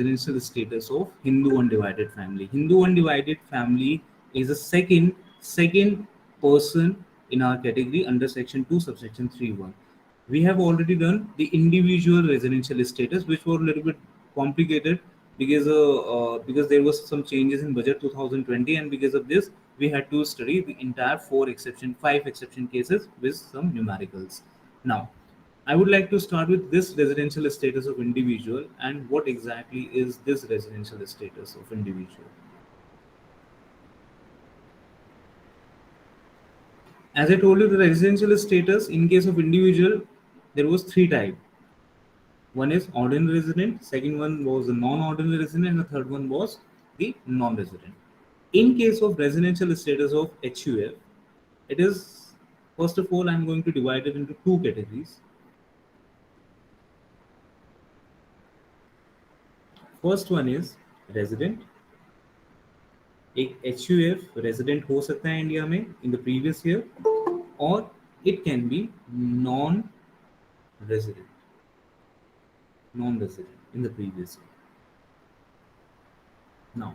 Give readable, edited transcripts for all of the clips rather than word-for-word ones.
residential status of Hindu undivided family. Hindu undivided family is a second person in our category under section 2 subsection 3(1). We have already done the individual residential status, which were a little bit complicated because there was some changes in budget 2020, and because of this we had to study the entire five exception cases with some numericals. Now I would like to start with this residential status of individual and what exactly is this residential status of individual. As I told you, the residential status in case of individual, there was three types. One is ordinary resident, second one was the non-ordinary resident, and the third one was the non-resident. In case of residential status of HUF, it is, first of all, I'm going to divide it into two categories. First one is resident. एक HUF resident हो सकता है India में in the previous year, और it can be non resident in the previous year. Now,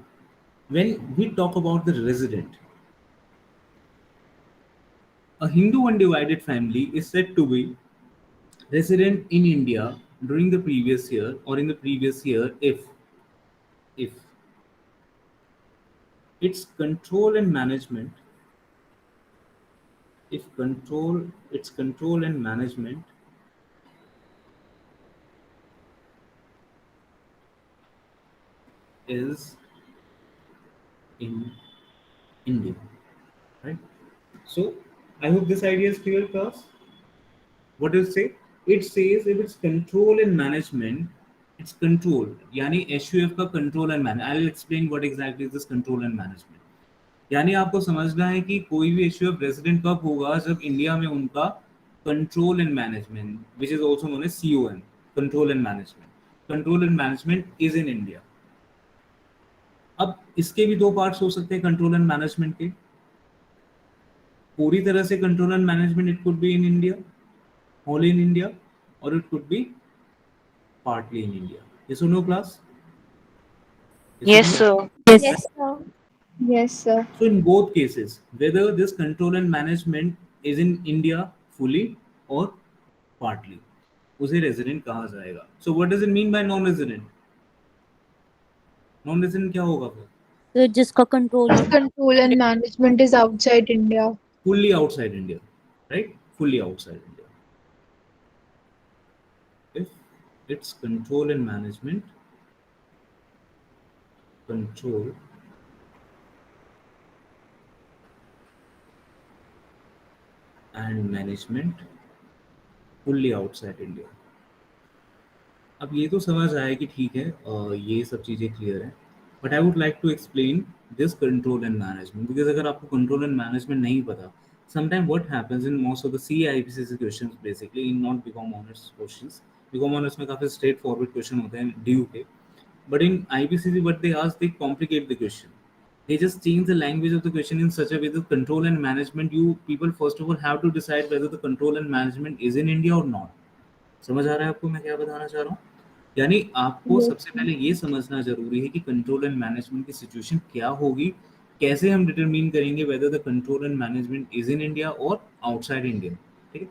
when we talk about the resident, a Hindu undivided family is said to be resident in India during the previous year or in the previous year if its control and management if control its control and management is in India, right? So I hope this idea is clear, class. What does it say? It says if it's control and management, it's control. यानी HUF का control and management. I'll explain what exactly is this control and management. यानी आपको समझना है कि कोई भी HUF resident कब होगा जब इंडिया में उनका control and management, which is also known as COM, control and management is in India. अब इसके भी दो पार्ट्स हो सकते हैं कंट्रोल एंड मैनेजमेंट के. पूरी तरह से control and management it could be in India, whole in India, और it could be partly in India. Yes or no, class? Yes or Yes, no? sir. Yes, sir. Yes, sir. So in both cases, whether this control and management is in India fully or partly, उसे resident कहा जाएगा. So what does it mean by non-resident? Non-resident क्या होगा फिर? तो जिसका control Control and management is outside India. Fully outside India, right? Fully outside India. If it's control and management, control and management fully outside India. अब ये तो समझ आया कि ठीक है, ये सब चीज़ें क्लियर है, but I would like to explain this control and management, because अगर आपको कंट्रोल एंड मैनेजमेंट नहीं पता, sometime what happens in most of the CIPC questions, basically in not B Com honours questions. B Com honours में काफ़ी straight forward question होते हैं DU के, but in IPCC what they ask, they complicate the question. They just change the language of the question in such a way that control and management, you people first of all have to decide whether the control and management is in India or not. समझ आ रहा है आपको मैं क्या बताना चाह रहा हूँ? यानी आपको Yes. सबसे पहले ये समझना जरूरी है कि कंट्रोल एंड मैनेजमेंट की सिचुएशन क्या होगी, कैसे हम डिटरमिन करेंगे whether the control and management is in India और आउटसाइड इंडिया. ठीक है,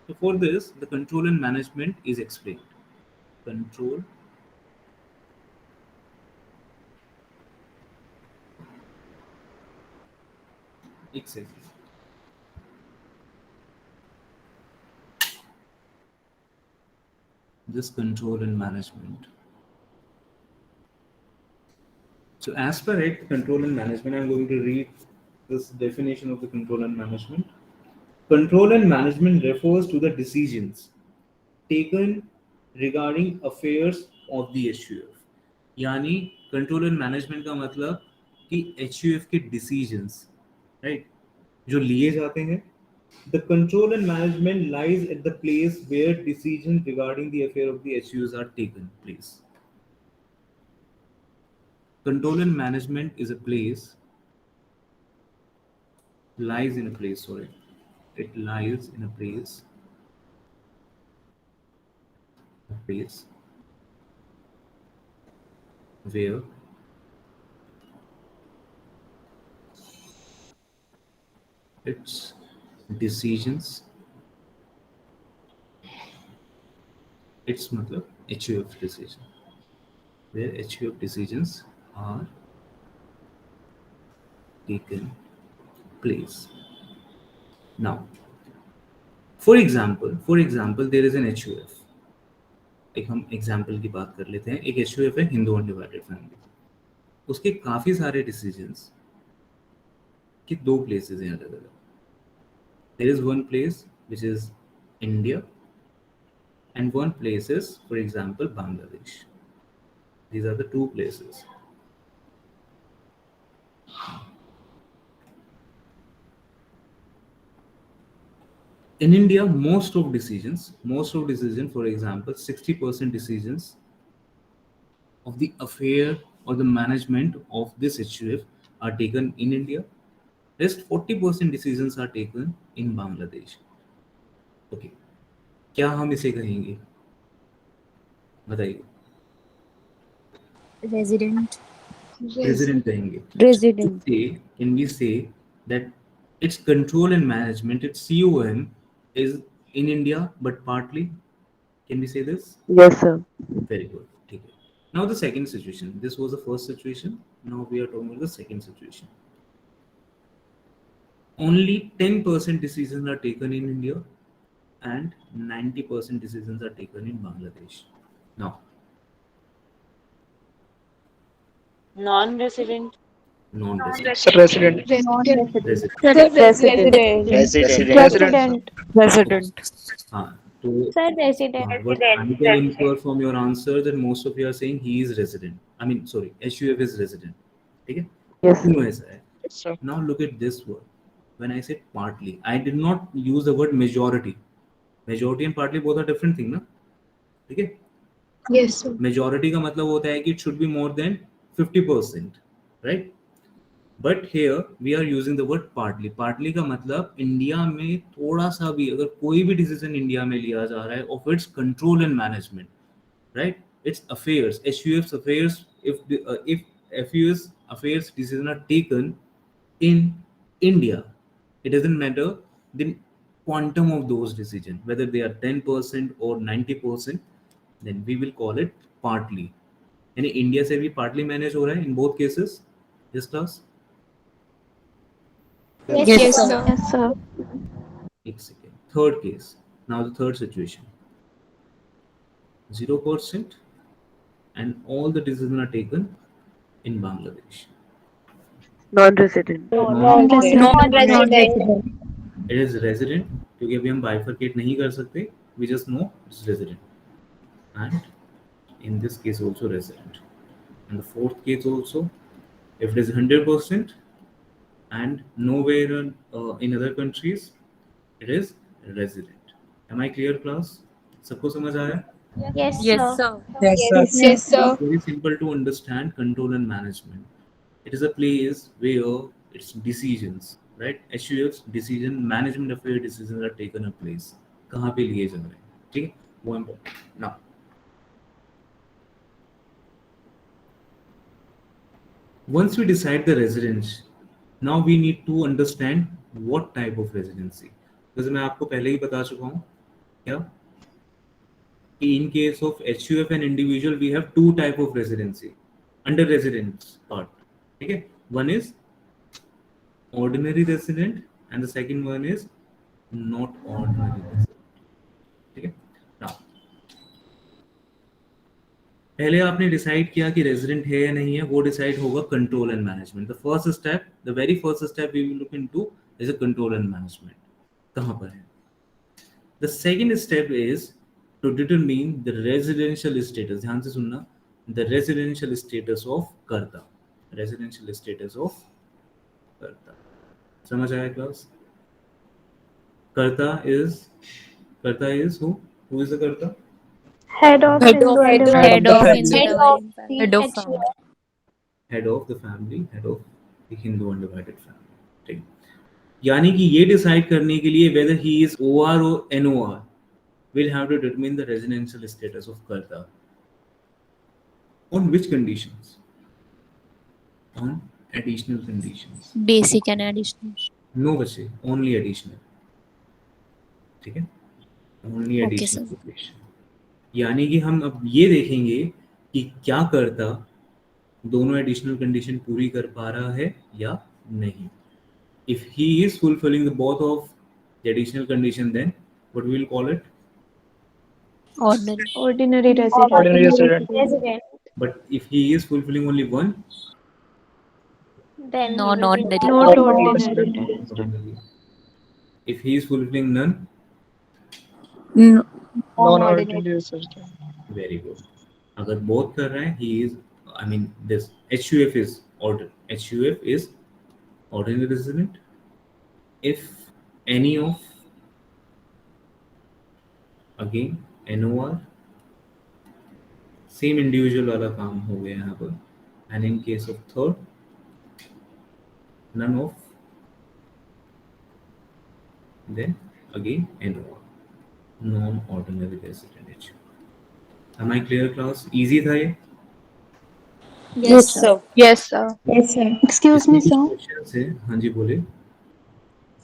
तो for this the control and management is explained. Control exactly. This control and management. So as per it, control and management, I'm going to read this definition of the control and management. Control and management refers to the decisions taken regarding affairs of the HUF. यानी control and management का मतलब कि HUF के decisions, right, जो लिए जाते हैं. The control and management lies at the place where decisions regarding the affair of the HUs are taken place. Control and management is a place, lies in a place, sorry. It lies in a place where its decisions, its matlab HUF decision, where HUF decisions are taken place. Now, for example, there is an HUF. एक हम example की बात कर लेते हैं. एक HUF है Hindu undivided family. उसके काफी सारे डिसीजंस कि दो प्लेसेस हैं अलग अलग. There is one place which is India, and one place is, for example, Bangladesh. These are the two places. In India, most of decisions, for example, 60% decisions of the affair or the management of this HUF are taken in India. Rest 40% decisions are taken in Bangladesh. Okay. क्या हम इसे कहेंगे? बताइए. Resident. Resident कहेंगे. Resident. Can we say that its control and management, its COM, is in India but partly? Can we say this? Yes, sir. Very good. ठीक है. Now the second situation. This was the first situation. Now we are talking about the second situation. Only 10% decisions are taken in India and 90% decisions are taken in Bangladesh. Now, Non-resident. non-resident. Resident. Resident. Resident. Resident. Resident. Resident. हाँ, तो Sir, resident. what I can infer from your answer that most of you are saying he is resident. I mean, sorry, HUF is resident. ठीक है? Yes. क्यों ऐसा है? Yes, sir. Now look at this word. When I said partly, I did not use the word majority. Majority and partly both are different thing, ना? ठीक है? Yes, sir. Majority का मतलब होता है कि it should be more than 50%, right? But here we are using the word partly. Partly का मतलब इंडिया में थोड़ा सा भी अगर कोई भी डिसीजन इंडिया में लिया जा रहा है of its control and management, right? Its affairs, HUF's affairs, if HUF's affairs decisions are taken in India, it doesn't matter the quantum of those decisions, whether they are 10% or 90%, then we will call it partly. यानी India से भी partly manage हो रहा है in both cases. Yes, class? Yes, sir. Yes, sir. एक second. Third case. Now the third situation. 0% and all the decisions are taken in Bangladesh. Non-resident. Non-resident. It is resident क्योंकि अभी हम bifurcate नहीं कर सकते. We just know it's resident. And in this case also resident. And the fourth case also, if it is 100% and nowhere in other countries, it is resident. Am I clear, class? सबको समझ आया? Yes, Yes, sir. sir. Yes, sir. It's very simple to understand control and management. It is a place where its decisions, right? HUF's decision, management affair decisions are taken a place. कहाँ पे लिए जा रहे हैं? ठीक है? वो important. Now, once we decide the residence, now we need to understand what type of residency. जैसे मैं आपको पहले ही बता चुका हूँ क्या कि in case of HUF and individual we have two type of residency under residence part. ठीक है? One is ordinary resident and the second one is not ordinary resident. ठीक है? Now, पहले आपने डिसाइड किया कि रेजिडेंट है या नहीं है, वो डिसाइड होगा control and management. The first step, the very first step we will look into is a control and management. कहां पर है? The second step is to determine the residential status. ध्यान से सुनना. The residential status of karta. Residential status of karta. समझ आया class? Karta is who is the karta? Head of Head of Hindu Head of Undivided Hindu Family. Head of family. Head of the family, head of the Hindu undivided family. ठीक. यानी कि ये decide करने के लिए weather he is OR और NOR, we'll have to determine the residential status of कर्ता. On which conditions? On additional conditions. Basic and additional. No बच्चे, only additional. ठीक है, only Okay, additional sir. condition. यानी कि हम अब ये देखेंगे कि क्या करता दोनों एडिशनल कंडीशन पूरी कर पा रहा है या नहीं. If he is fulfilling the both of the additional condition, then what we will call it? Ordinary. Ordinary resident. Ordinary resident. Resident. But if he is fulfilling only one, Then Non-ordinary. not Ordinary ordinary. resident. ordinary. If he is fulfilling none, No. Non-ordinary resident. very good. अगर both कर रहे हैं, he is, I mean, this HUF is HUF is ordinary resident. If any of, again NOR, same individual वाला काम हो गया यहाँ पर. And in case of third, none of, then again NOR, non-ordinary resident HUF. Am I clear, class? Easy था ये. Yes, sir. Yes, sir. Yes, sir. Excuse इसमें me, कुछ sir. questions है. हाँ जी बोले.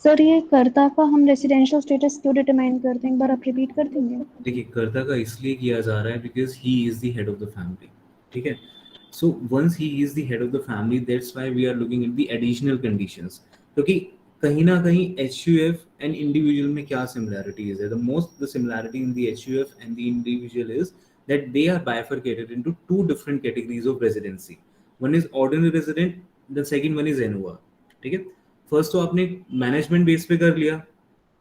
सर ये कर्ता का हम रेसिडेंशियल स्टेटस क्यों डिटरमाइन करते हैं, एक बार आप रिपीट कर देंगे? देखिए कर्ता का इसलिए किया जा रहा है because he is the head of the family. ठीक है, so once he is the head of the family, that's why we are looking at the additional conditions. क्योंकि कहीं ना कहीं HUF एंड इंडिविजुअल में क्या सिमिलैरिटीज है? The most the similarity in the HUF and the individual is that they are bifurcated into two different categories of residency. One is ordinary resident, the second one is NOR. ठीक है, first तो आपने management base पे कर लिया,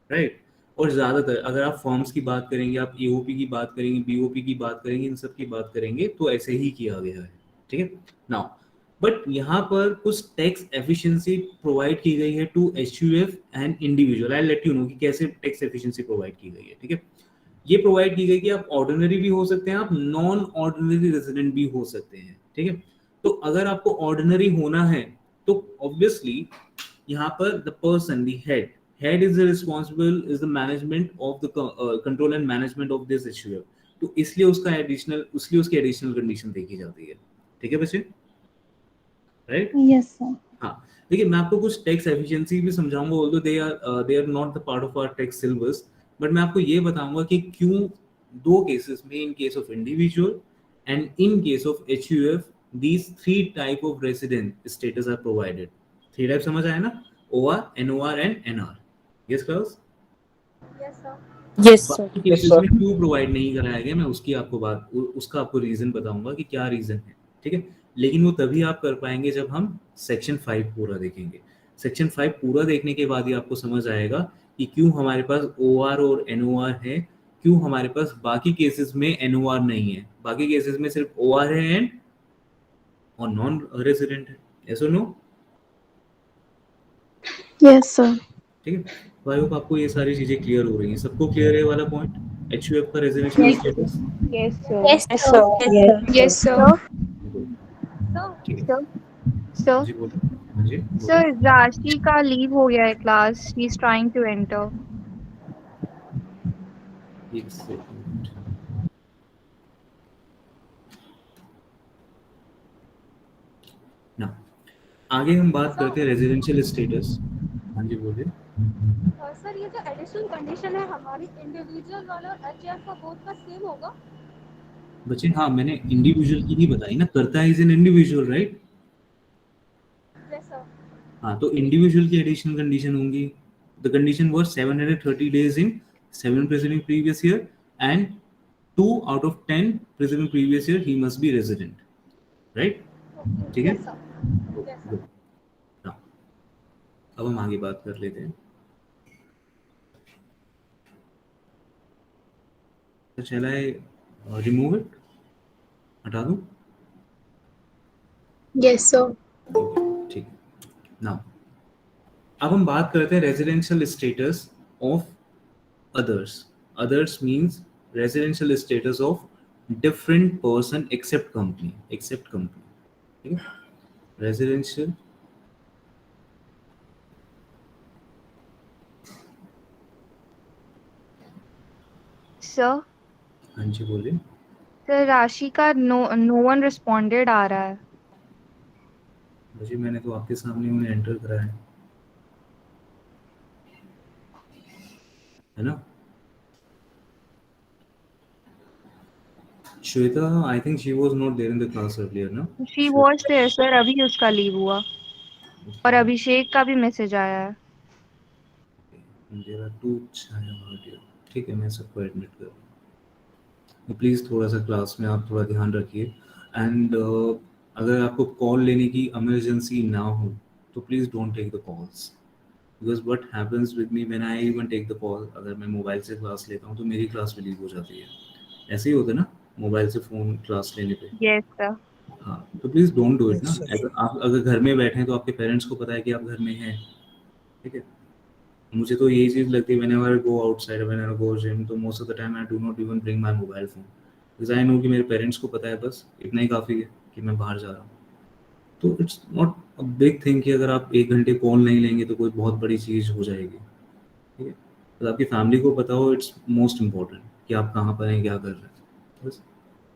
right. और ज़्यादातर अगर आप फॉर्म्स की बात करेंगे, आप AOP की बात करेंगे, BOP की बात करेंगे, इन सब की बात करेंगे, तो ऐसे ही किया गया है. ठीक है, नाउ बट यहाँ पर कुछ टैक्स एफिशिएंसी प्रोवाइड की गई है to HUF and individual. I let you know कि कैसे टैक्स एफिशिएंसी प्रोवाइड की गई है. ठीक है, ये प्रोवाइड की गई कि आप ऑर्डिनरी भी हो सकते हैं, आप नॉन ऑर्डिनरी रेजिडेंट भी हो सकते हैं. ठीक है, तो अगर आपको ऑर्डिनरी होना है तो ऑब्वियसली यहाँ पर the person, the head is responsible, is the management of the control and management of this HUF. तो इसलिए उसका एडिशनल, उसकी उसकी एडिशनल कंडीशन देखी जाती है. ठीक है बच्चे, राइट? Yes sir. हाँ, देखिए मैं आपको कुछ टैक्स एफिशिएंसी भी समझाऊंगा, although they are not the part of our tax syllabus, but मैं आपको ये बताऊंगा कि क्यों दो केसेस में, in case of individual and in case of HUF, these three type of resident status are provided. Three type समझ आया ना? OR, NOR and NR. Yes class? Yes, sir. बाकी केसेस में क्यों प्रोवाइड नहीं कराया गया, मैं उसकी आपको उसका आपको रीजन बताऊंगा कि क्या रीजन है. ठीक है, लेकिन वो तभी आप कर पाएंगे जब हम सेक्शन 5 पूरा देखेंगे. सेक्शन 5 पूरा देखने के बाद ही आपको समझ आएगा कि क्यों हमारे पास OR और NOR है, क्यों हमारे पास बाकी केसेस में NOR नहीं है. बाकी केसेस में सिर्फ OR है एंड और नॉन रेजिडेंट है. यस और नो? Yes sir. ठीक है, तो आई होप आपको ये सारी चीजें क्लियर हो रही हैं. सबको क्लियर है वाला पॉइंट, HUF का residential status? Yes sir. Yes, sir. Yes sir. ठीक है, सर जी बोलो. हाँ जी बोलो. सर राशि का लीव हो गया है class, she is trying to enter. एक सेकंड. ना आगे हम बात करते हैं रेजिडेंशियल स्टेटस. हाँ जी बोलिए. सर ये जो एडिशनल कंडीशन है हमारी इंडिविजुअल वाला और HUF का बोथ का सेम होगा? बच्चे हाँ, मैंने इंडिविजुअल की ही बताई ना, करता है is an individual, right? Yes sir. हाँ, तो इंडिविजुअल की एडिशनल कंडीशन होंगी. The condition was 730 days in 7 preceding previous year and 2 out of 10 preceding previous year he must be resident, right? ठीक है. Yes sir. Good. Now, अब हम आगे बात कर लेते हैं. तो shall I remove it? हटा दूं? Yes sir. ठीक है. नाउ अब हम बात करते हैं residential status of others. Others means residential status of different person except company. ठीक है, रेजिडेंशियल सर हाँ जी बोलिए. सर राशि का नो वन रिस्पॉन्डेड आ रहा है। जी मैंने तो आपके सामने उन्हें एंटर करा है ना? Shweta, I think she was not there in the class earlier ना? शी वॉज देयर सर, अभी उसका लीव हुआ और अभिषेक का भी मैसेज आया है। देयर आर टू छाया भाटिया। ठीक है, मैं सबको एडमिट कर रहा हूँ। प्लीज़ थोड़ा सा क्लास में आप थोड़ा ध्यान रखिए। एंड अगर आपको कॉल लेने की इमरजेंसी ना हो तो please don't take the calls, because what happens with me when I even take the call, अगर मैं मोबाइल से क्लास लेता हूँ तो मेरी क्लास भी लीव हो जाती है। ऐसे ही होता है ना मोबाइल से फ़ोन क्लास लेने पे? Yes sir. हाँ, तो प्लीज़ डोंट डू इट ना। Yes, sir. अगर आप अगर घर में बैठे हैं तो आपके पेरेंट्स को पता है कि आप घर में हैं, ठीक है? मुझे तो यही चीज़ लगती है, whenever I go outside, whenever I go gym, तो most of the time I do not even bring my mobile phone, because I know कि मेरे पेरेंट्स को पता है, बस इतना ही काफ़ी है कि मैं बाहर जा रहा हूँ। तो it's not a big thing कि अगर आप 1 घंटे कॉल नहीं लेंगे तो कोई बहुत बड़ी चीज़ हो जाएगी, ठीक है? तो आपकी फैमिली को पता हो, इट्स मोस्ट इम्पॉर्टेंट कि आप कहाँ पर हैं, क्या कर रहे हैं, बस।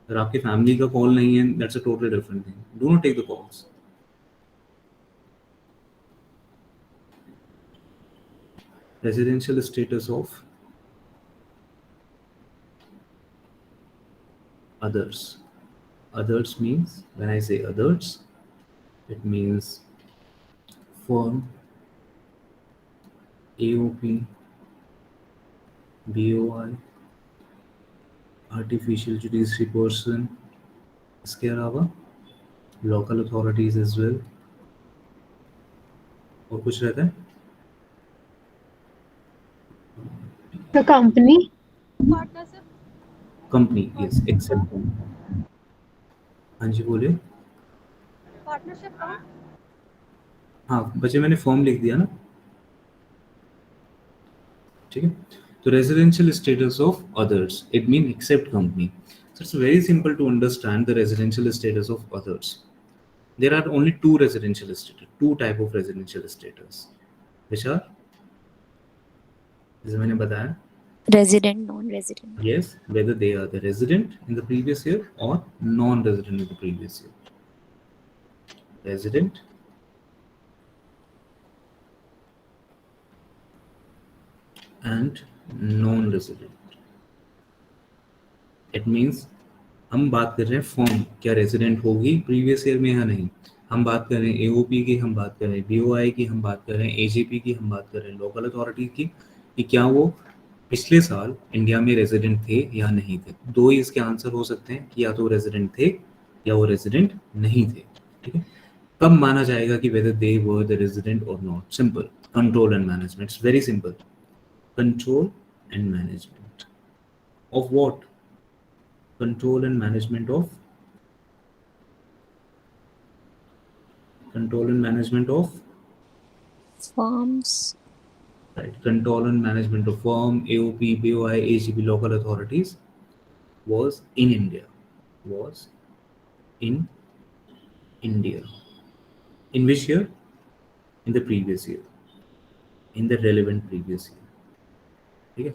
अगर आपकी फैमिली का कॉल नहीं है, that's a totally different thing. Do not take the calls. Residential status of others. Others means, when I say others, it means firm, AOP, BOI, artificial judiciary person, इसके अलावा local authorities as well। और कुछ रहता है? The company. Partnership Company, yes, except company। हाँ जी बोलिए। Partnership का हाँ बच्चे, मैंने फॉर्म लिख दिया ना, ठीक है? तो residential status of others, it mean except company। So it's very simple to understand the residential status of others। There are only two residential status, two type of residential status, which are, जैसे मैंने बताया, Resident, non-resident. yes, whether they are the resident in the previous year or non-resident in the previous year। Resident and non-resident, it means हम बात कर रहे हैं form क्या resident होगी प्रीवियस ईयर में या नहीं, हम बात कर रहे हैं एओपी की, हम बात कर रहे हैं बीओआई की, हम बात कर रहे हैं एजीपी की, हम बात कर रहे हैं लोकल अथॉरिटी की, कि क्या वो पिछले साल इंडिया में रेजिडेंट थे या नहीं थे। दो ही इसके आंसर हो सकते हैं कि या तो रेजिडेंट थे या वो रेजिडेंट नहीं थे, ठीक है? कब माना जाएगा कि whether they were the resident और not? Simple, control and management, it's very simple. Control and management of what? Control and management of Firms. right, control and management of firm, AOP, BOI, AGP, local authorities was in India, was in India, in which year? In the previous year, in the relevant previous year, ठीक है?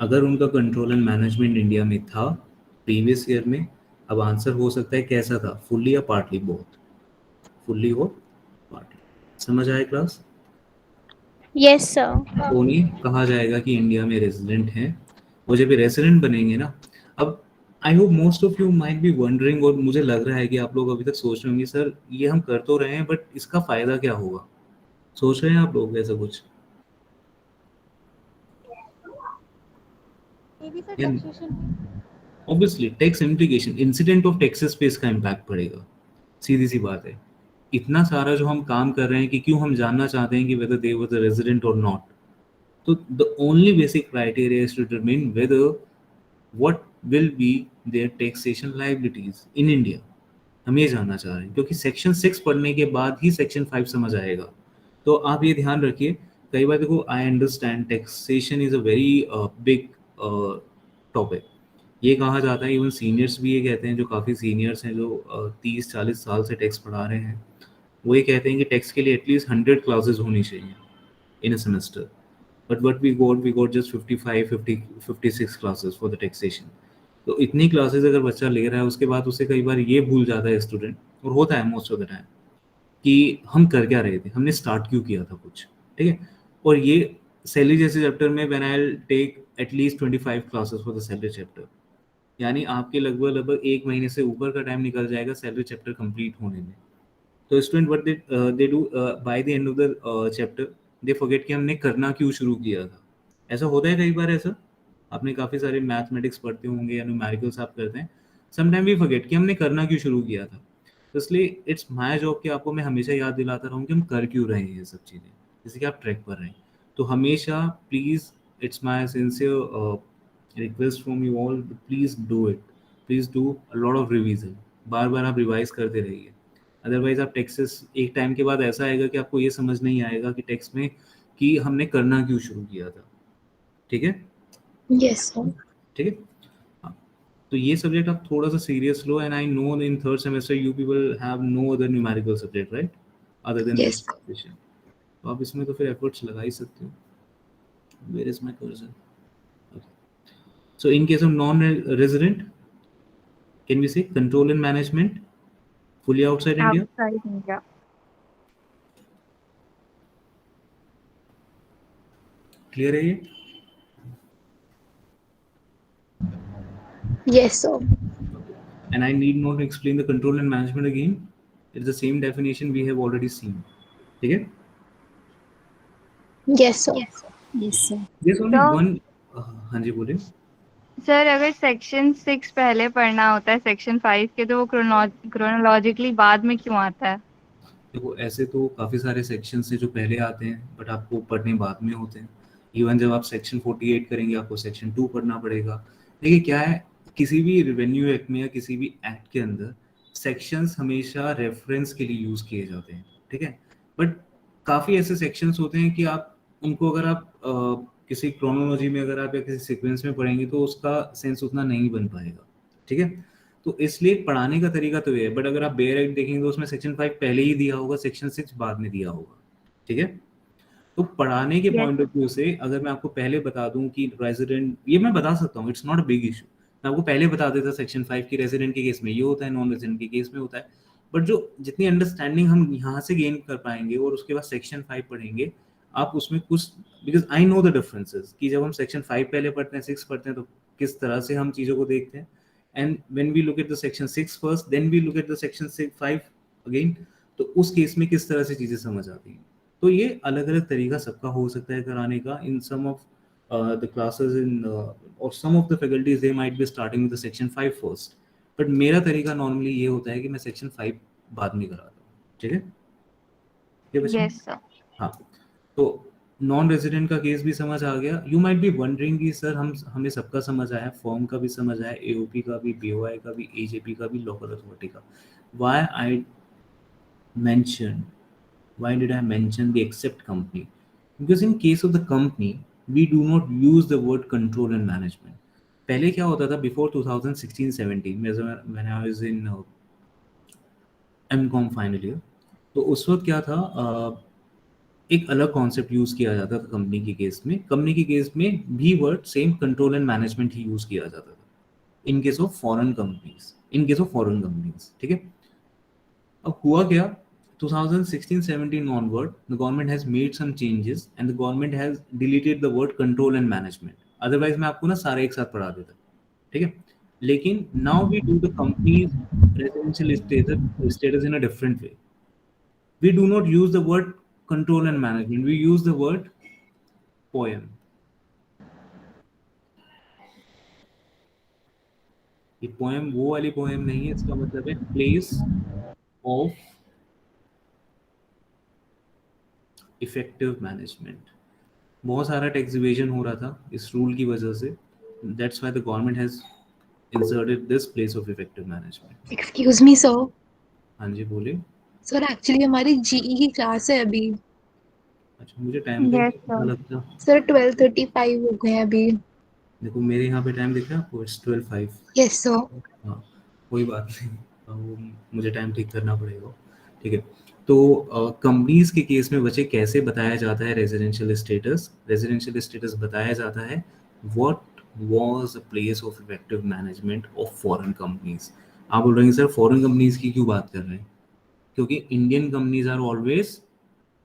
अगर उनका control and management India में था previous year में, अब answer हो सकता है कैसा था, फुल्ली या पार्टली, बोथ, फुल्ली और पार्टली। समझ आए क्लास? Yes, sir. तो नहीं कहा जाएगा कि इंडिया में रेजिडेंट हैं, वो जब रेजिडेंट बनेंगे ना। अब I hope most of you might be wondering, और मुझे लग रहा है कि आप लोग अभी तक सोच रहे होंगे सर ये हम कर तो रहे हैं बट इसका फायदा क्या होगा, सोच रहे हैं आप लोग ऐसा कुछ? ये भी sir taxation obviously tax implication, incident of taxes पे इसका इम्पैक्ट पड़ेगा, सीधी सी बात है। इतना सारा जो हम काम कर रहे हैं कि क्यों हम जानना चाहते हैं कि whether they were the resident और नॉट, तो the only basic criteria is to determine whether what will be their taxation liabilities in India। हम ये जानना चाह रहे हैं क्योंकि सेक्शन 6 पढ़ने के बाद ही सेक्शन 5 समझ आएगा। तो आप ये ध्यान रखिए, कई बार देखो, I understand taxation is a very big topic, ये कहा जाता है, इवन सीनियर्स भी ये कहते हैं, जो काफ़ी सीनियर्स हैं, जो 30-40 साल से टैक्स पढ़ा रहे हैं, वो ये कहते हैं कि टैक्स के लिए एटलीस्ट 100 क्लासेस होनी चाहिए इन अ semester. But what we got just 55, 50, 56 classes for the taxation। तो इतनी क्लासेस अगर बच्चा ले रहा है, उसके बाद उसे कई बार ये भूल जाता है स्टूडेंट, और होता है मोस्ट ऑफ द टाइम, कि हम कर क्या रहे थे, हमने स्टार्ट क्यों किया था कुछ, ठीक है। और ये सैलरी जैसे चैप्टर में when I will take at least 25 classes for the salary chapter, यानी आपके लगभग लगभग 1 महीने से ऊपर का टाइम निकल जाएगा सैलरी चैप्टर कंप्लीट होने में। तो student what they do by the end of the chapter, they forget कि हमने करना क्यों शुरू किया था। ऐसा होता है कई बार, ऐसा आपने काफ़ी सारे मैथमेटिक्स पढ़ते होंगे या न्यूमेरिकल्स आप करते हैं, समटाइम वी फॉरगेट कि हमने करना क्यों शुरू किया था। तो इसलिए इट्स माय जॉब कि आपको मैं हमेशा याद दिलाता रहूँ कि हम कर क्यों रहे हैं ये सब चीज़ें, जैसे कि आप ट्रैक कर रहे हैं। तो हमेशा please, it's my sincere request from you all, please do it, please do a lot of revision, बार बार आप रिवाइज करते रहिए। अदरवाइज आप टेक्सेस एक टाइम के बाद ऐसा आएगा कि आपको ये समझ नहीं आएगा कि टेक्स्ट में कि हमने करना क्यों शुरू किया था, ठीक है। Yes, sir. ठीक है, हाँ। तो ये सब्जेक्ट आप थोड़ा सा सीरियस लो, and I know in third semester you people have no other numerical subject, right, other than this Yes. विषय। तो आप इसमें तो फिर एफर्ट्स लगा ही सकते हो। Where is my cursor? So in case of non resident, can we say control and management fully outside India? Outside India. Clear है ये? Yes, sir. And I need not to explain the control and management again. It's the same definition we have already seen. ठीक है? Yes, sir. Yes, sir. There's only So, one. हाँ जी बोलिए। Sir अगर section 6 पहले पढ़ना होता है section 5 के, तो वो क्रोनोलॉजिकली बाद में क्यों आता है? देखो ऐसे तो काफ़ी सारे सेक्शन हैं जो पहले आते हैं, बट आपको पढ़ने बाद में होते हैं। इवन जब आप सेक्शन 48 करेंगे, आपको सेक्शन 2 पढ़ना पड़ेगा। देखिए क्या है, किसी भी रेवेन्यू एक्ट में या किसी भी एक्ट के अंदर सेक्शंस हमेशा रेफरेंस के लिए यूज़ किए जाते हैं, ठीक है। बट काफ़ी ऐसे सेक्शंस होते हैं कि आप उनको अगर आप किसी क्रोनोलॉजी में अगर आप या किसी सीक्वेंस में पढ़ेंगे तो उसका सेंस उतना नहीं बन पाएगा, ठीक है। तो इसलिए पढ़ाने का तरीका तो ये है, बट अगर आप बेयर एक्ट देखेंगे तो उसमें सेक्शन 5 पहले ही दिया होगा, सेक्शन 6 बाद में दिया होगा, ठीक है। तो पढ़ाने के Yes. पॉइंट ऑफ व्यू से अगर मैं आपको पहले बता दूं कि रेजिडेंट, ये मैं बता सकता हूँ, it's not a big issue, मैं आपको पहले बता देता सेक्शन 5 की रेजिडेंट के केस में ये होता है, नॉन रेजिडेंट के केस में होता है। बट जो जितनी अंडरस्टैंडिंग हम यहाँ से गेन कर पाएंगे और उसके बाद सेक्शन 5 पढ़ेंगे, आप उसमें कुछ, because I know the differences कि जब हम सेक्शन 5 पहले पढ़ते हैं, 6 पढ़ते हैं, तो किस तरह से हम चीज़ों को देखते हैं। And when we look at the section 6 first, then we look at the section 5 again, तो उस केस में किस तरह से चीज़ें समझ आती हैं। तो ये अलग अलग तरीका सबका हो सकता है कराने का। In some of the classes in और some of the faculties they might be starting with the section 5 first, but मेरा तरीका नॉर्मली ये होता है कि मैं सेक्शन 5 बाद में कराता हूँ, ठीक है। ये बच्चे, यस सर। हाँ। तो नॉन रेजिडेंट का केस भी समझ आ गया। यू माइट बी वंडरिंग कि सर हमें सबका समझ आया, फॉर्म का भी समझ आया, एओपी का भी, बीओआई का भी, एजेपी का भी, लोकल अथॉरिटी का। Why did I mention the except company? Because in case of the company, we do not use the word control and management. पहले क्या होता था, before 2016-17 when I was in MCOM final year, तो उस वक्त क्या था, एक अलग कॉन्सेप्ट यूज किया जाता था कंपनी के केस में। कंपनी के केस में भी word same control and management he use किया जाता था इन केस ऑफ फॉरेन कंपनीज, ठीक है। अब हुआ क्या, 2016-17 onward, the government has made some changes and the government has deleted the word control and management. Otherwise मैं आपको ना सारे एक साथ पढ़ा देता, ठीक है। लेकिन now we do the company's residential status in a different way. We do not use the word control and management. We use the word poem. ये पोएम वो वाली पोएम नहीं है, इसका मतलब है प्लेस ऑफ इफेक्टिव मैनेजमेंट। बहुत सारा टैक्स इवेजन हो रहा था इस रूल की वजह से, that's why the government has inserted this place of effective management. Excuse me, sir. हाँ जी बोलिए। Sir, actually हमारी GE की क्लास है अभी। अच्छा, मुझे टाइम का यस पता सर। लगता। Sir, 12:35 हो गए अभी। देखो मेरे यहाँ पे टाइम दिख रहा है आपको, इट्स 12:05। Yes, sir. हाँ, कोई बात नहीं, वो मुझे टाइम ठीक करना पड़ेगा, ठीक है। तो कंपनीज के केस में बच्चे कैसे बताया जाता है रेजिडेंशियल स्टेटस बताया जाता है what was a place of effective management of foreign companies. आप बोल रहे हैं सर फॉरेन कंपनीज की क्यों बात कर रहे हैं? क्योंकि Indian companies are always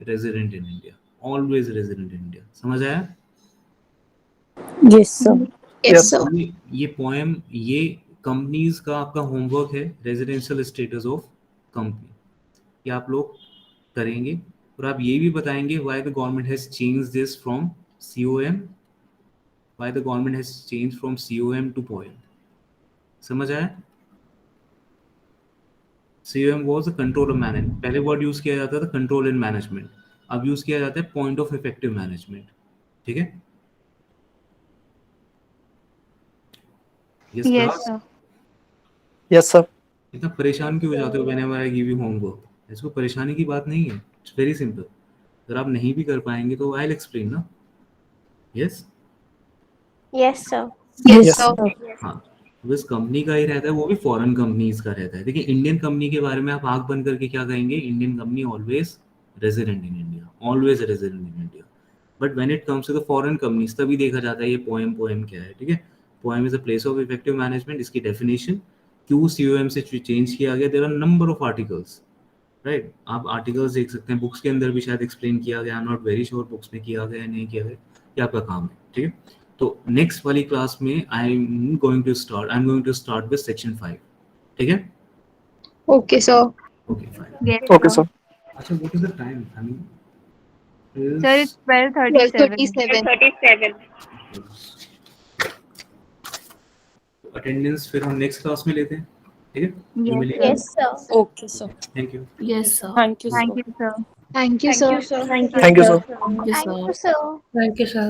resident in India, always resident in India. समझ आया? Yes, sir. Yes, sir. ये पोएम, ये कंपनीज का आपका होमवर्क है, रेजिडेंशियल स्टेटस ऑफ कंपनी. ये आप लोग करेंगे और आप ये भी बताएंगे why the government has change this from COM, why the government has change from COM to POEM. समझ आया? COM was the control of management. पहले वर्ड यूज किया जाता था कंट्रोल एंड मैनेजमेंट, अब यूज किया जाता है पॉइंट ऑफ इफेक्टिव मैनेजमेंट. ठीक है? Yes, Yes, class? sir. Yes, sir. इतना परेशान क्यों हो जाते हो whenever I give you homework? इसको परेशानी की बात नहीं है. It's very simple. अगर आप नहीं भी कर पाएंगे तो I'll explain ना. Yes? Yes, sir. Yes, sir. हाँ, बस कंपनी का ही रहता है, वो भी फॉरेन कंपनीज का रहता है. देखिए इंडियन कंपनी के बारे में आप आंख बंद करके क्या कहेंगे? Indian company always resident in India, always resident in India. But when it comes to the foreign companies तभी देखा जाता है ये पोएम क्या है. ठीक है? POEM is a place of effective management. इसकी डेफिनेशन क्यों COM से चेंज किया गया? There are number of articles, right? आप आर्टिकल्स देख सकते हैं, बुक्स के अंदर भी शायद एक्सप्लेन किया गया. I am not very sure books में किया गया है नहीं किया गया, ये आपका काम है. ठीक है? तो नेक्स्ट वाली क्लास में I am going to start with section 5. ठीक है? Okay, sir. Okay fine. Yes, Okay, sir. अच्छा, what is the time? I mean Sir, it's 12:37. 37. Attendance फिर हम नेक्स्ट क्लास में लेते हैं. ठीक है? Yes, मिलेगा. Yes, sir. Okay, sir. Thank you. Yes, sir. Thank you, sir. Thank you, sir. Thank you, sir. Thank you, sir. Thank you, Thank sir. you, sir. Thank you, sir.